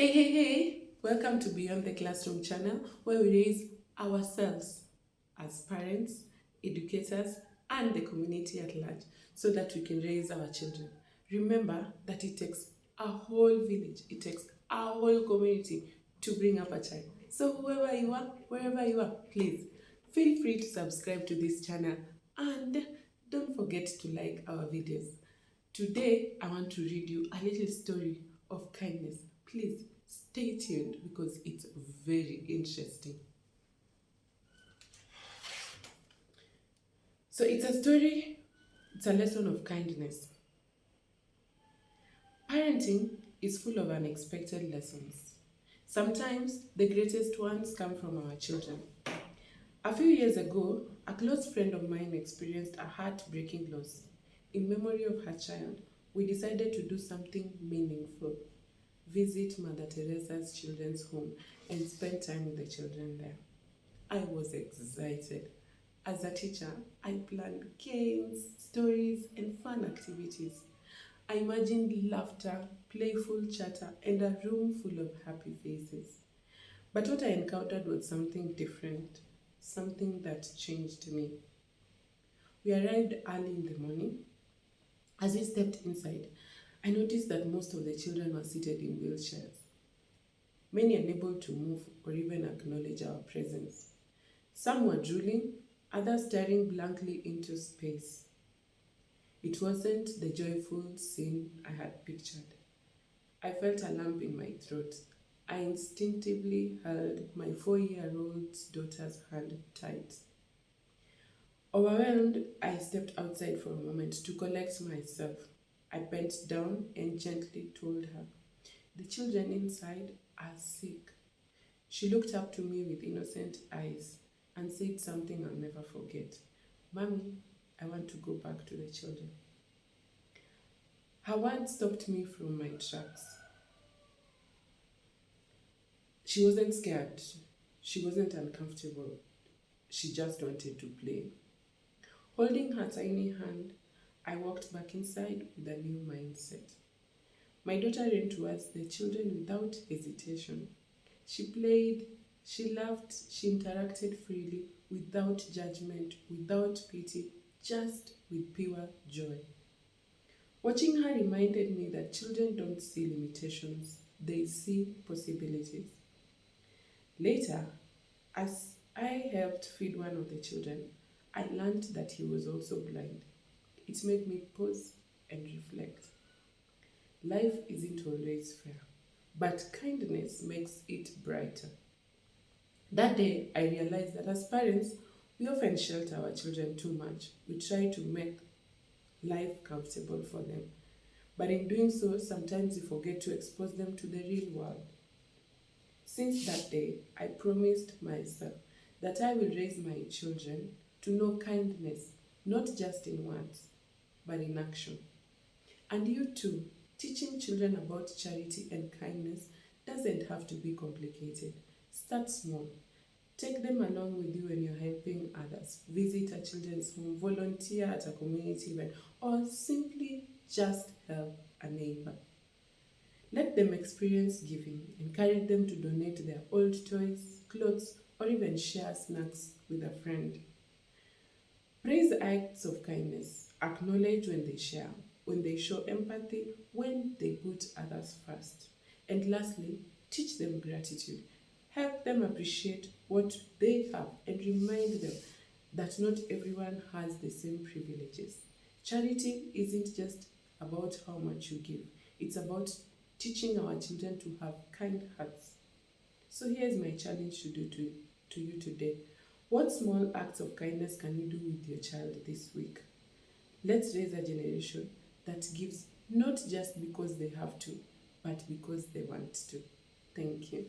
Hey! Welcome to Beyond the Classroom channel where we raise ourselves as parents, educators, and the community at large so that we can raise our children. Remember that it takes a whole village, it takes a whole community to bring up a child. So, whoever you are, wherever you are, please feel free to subscribe to this channel and don't forget to like our videos. Today, I want to read you a little story of kindness. Please stay tuned because it's very interesting. So, it's a story, it's a lesson of kindness. Parenting is full of unexpected lessons. Sometimes the greatest ones come from our children. A few years ago, a close friend of mine experienced a heartbreaking loss. In memory of her child, we decided to do something meaningful. Visit Mother Teresa's children's home and spend time with the children there. I was excited. As a teacher, I planned games, stories, and fun activities. I imagined laughter, playful chatter, and a room full of happy faces. But what I encountered was something different, something that changed me. We arrived early in the morning. As we stepped inside, I noticed that most of the children were seated in wheelchairs, many unable to move or even acknowledge our presence. Some were drooling, others staring blankly into space. It wasn't the joyful scene I had pictured. I felt a lump in my throat. I instinctively held my 4-year-old daughter's hand tight. Overwhelmed, I stepped outside for a moment to collect myself. I bent down and gently told her, "The children inside are sick." She looked up to me with innocent eyes and said something I'll never forget. "Mommy, I want to go back to the children." Her words stopped me from my tracks. She wasn't scared. She wasn't uncomfortable. She just wanted to play. Holding her tiny hand, I walked back inside with a new mindset. My daughter ran towards the children without hesitation. She played, she laughed, she interacted freely, without judgment, without pity, just with pure joy. Watching her reminded me that children don't see limitations, they see possibilities. Later, as I helped feed one of the children, I learned that he was also blind. It made me pause and reflect. Life isn't always fair, but kindness makes it brighter. That day, I realized that as parents, we often shelter our children too much. We try to make life comfortable for them. But in doing so, sometimes we forget to expose them to the real world. Since that day, I promised myself that I will raise my children to know kindness, not just in words, but in action. And you too, teaching children about charity and kindness doesn't have to be complicated. Start small. Take them along with you when you're helping others. Visit a children's home, volunteer at a community event, or simply just help a neighbor. Let them experience giving. Encourage them to donate their old toys, clothes, or even share snacks with a friend. Praise acts of kindness. Acknowledge when they share, when they show empathy, when they put others first. And lastly, teach them gratitude. Help them appreciate what they have and remind them that not everyone has the same privileges. Charity isn't just about how much you give, it's about teaching our children to have kind hearts. So here's my challenge to do to you today. What small acts of kindness can you do with your child this week? Let's raise a generation that gives not just because they have to, but because they want to. Thank you.